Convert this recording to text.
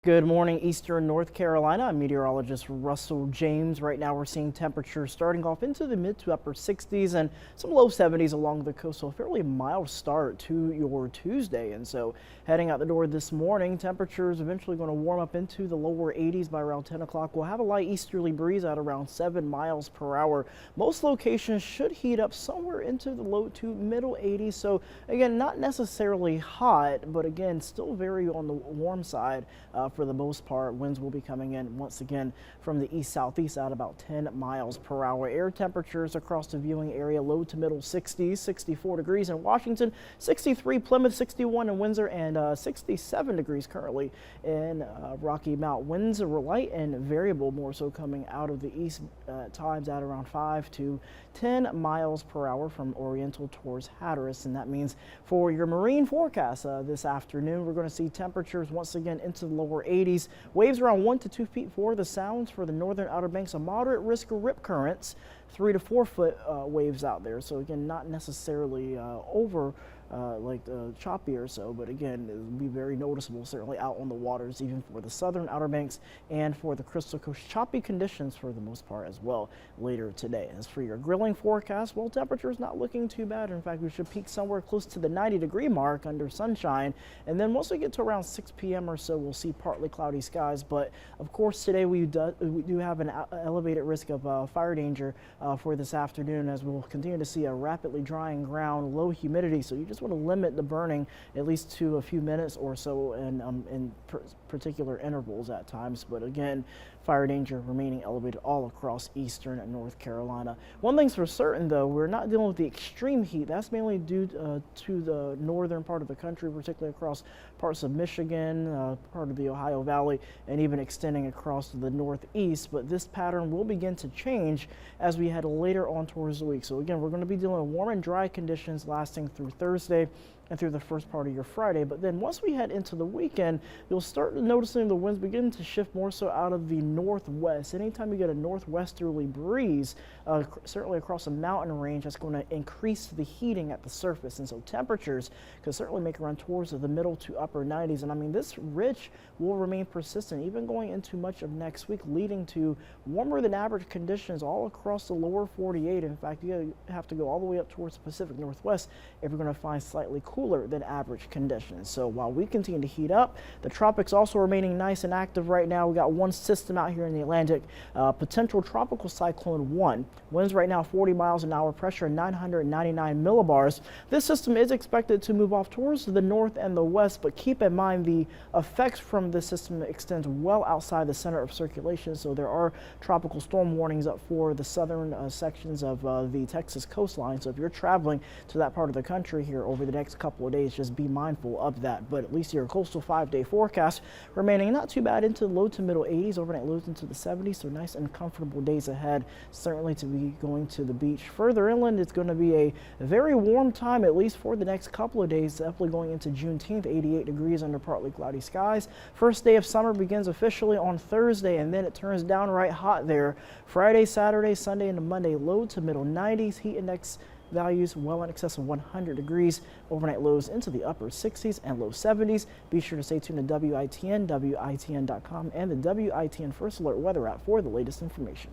Good morning, Eastern North Carolina. I'm meteorologist Russell James. Right now we're seeing temperatures starting off into the mid to upper 60s and some low 70s along the coast. So a fairly mild start to your Tuesday. And so heading out the door this morning, temperatures eventually going to warm up into the lower 80s by around 10 o'clock. We'll have a light easterly breeze at around 7 miles per hour. Most locations should heat up somewhere into the low to middle 80s. So again, not necessarily hot, but again, still very on the warm side. For the most part, winds will be coming in once again from the east southeast at about 10 miles per hour. Air temperatures across the viewing area low to middle 60s, 64 degrees in Washington, 63 Plymouth, 61 in Windsor, and 67 degrees currently in Rocky Mount. Winds are light and variable, more so coming out of the east at times at around 5 to 10 miles per hour from Oriental towards Hatteras. And that means for your marine forecast this afternoon, we're going to see temperatures once again into the lower 80s. Waves around 1 to 2 feet for the sounds for the northern Outer Banks. A moderate risk of rip currents, 3 to 4 foot waves out there. So again, not necessarily over choppy or so, but again, it will be very noticeable certainly out on the waters, even for the southern Outer Banks and for the Crystal Coast. Choppy conditions for the most part as well later today. As for your grilling forecast, well, temperatures not looking too bad. In fact, we should peak somewhere close to the 90-degree mark under sunshine, and then once we get to around 6 p.m. or so, we'll see partly cloudy skies. But of course, today we do have an elevated risk of fire danger for this afternoon, as we'll continue to see a rapidly drying ground, low humidity. So you just want to limit the burning at least to a few minutes or so in particular intervals at times. But again, fire danger remaining elevated all across eastern North Carolina. One thing's for certain, though, we're not dealing with the extreme heat. That's mainly due to the northern part of the country, particularly across parts of Michigan, part of the Ohio Valley, and even extending across to the northeast. But this pattern will begin to change as we head later on towards the week. So again, we're going to be dealing with warm and dry conditions lasting through Thursday and through the first part of your Friday. But then once we head into the weekend, you'll start noticing the winds begin to shift more so out of the northwest. Anytime you get a northwesterly breeze, certainly across a mountain range, that's going to increase the heating at the surface. And so temperatures could certainly make a run towards the middle to upper 90s. And I mean, this ridge will remain persistent even going into much of next week, leading to warmer than average conditions all across the lower 48. In fact, you have to go all the way up towards the Pacific Northwest if you're going to find slightly cooler than average conditions. So while we continue to heat up, the tropics also remaining nice and active right now. We got one system out here in the Atlantic, potential tropical cyclone 1. Winds right now 40 miles an hour, pressure 999 millibars. This system is expected to move off towards the north and the west, but keep in mind the effects from this system extends well outside the center of circulation. So there are tropical storm warnings up for the southern sections of the Texas coastline. So if you're traveling to that part of the country here over the next couple of days, just be mindful of that. But at least your coastal 5-day forecast remaining not too bad into the low to middle 80s, overnight lows into the 70s. So nice and comfortable days ahead, certainly to be going to the beach. Further inland, it's going to be a very warm time, at least for the next couple of days, definitely going into Juneteenth, 88 degrees under partly cloudy skies. First day of summer begins officially on Thursday, and then it turns downright hot there Friday, Saturday, Sunday, and Monday. Low to middle 90s, heat index values well in excess of 100 degrees. Overnight lows into the upper 60s and low 70s. Be sure to stay tuned to WITN, WITN.com, and the WITN First Alert weather app for the latest information.